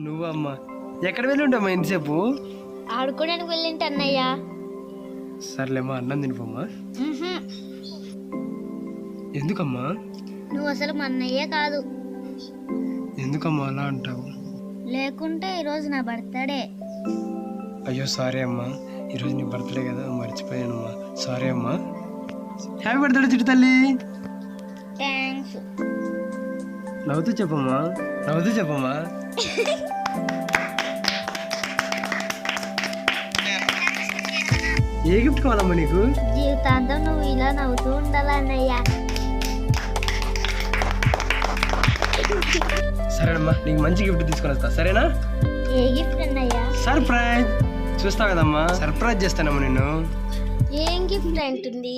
నువ్వమ్మా ఎక్కడ వెళ్ళి ఉంటామా ఇంతసేపు? ఆడుకోవడానికి వెళ్ళింటి అన్నయ్య. సర్లేమ్మా అన్నం తినిపోమ్మా. ఎందుకమ్మా? నువ్వు అసలు మా అన్నయ్యే కాదు. ఎందుకమ్మా అలా అంటావు? లేకుంటే ఈరోజు నా బర్త్డే. అయ్యో సారీ అమ్మా, ఈరోజు నీ బర్త్డే కదా మర్చిపోయానమ్మా. సారీ అమ్మా. హ్యాపీ బర్త్డే చిట్టు తల్లి. థ్యాంక్స్. నవ్వుతూ చెప్పమ్మా, నవ్వుతూ చెప్పమ్మా. ఏ గిఫ్ట్ కావాలమ్మా నీకు? జీవితాంతం నువ్వు ఇలా నవ్వుతూ ఉండాలి అన్నయ్య. సరేనమ్మా, నీకు మంచి గిఫ్ట్ తీసుకొని వస్తా, సరేనా? ఏ గిఫ్ట్ అన్నయ్య? సర్ప్రైజ్. చూస్తావు కదమ్మా, సర్ప్రైజ్ చేస్తానమ్మా నిన్ను. ఏం గిఫ్ట్ అంటుంది?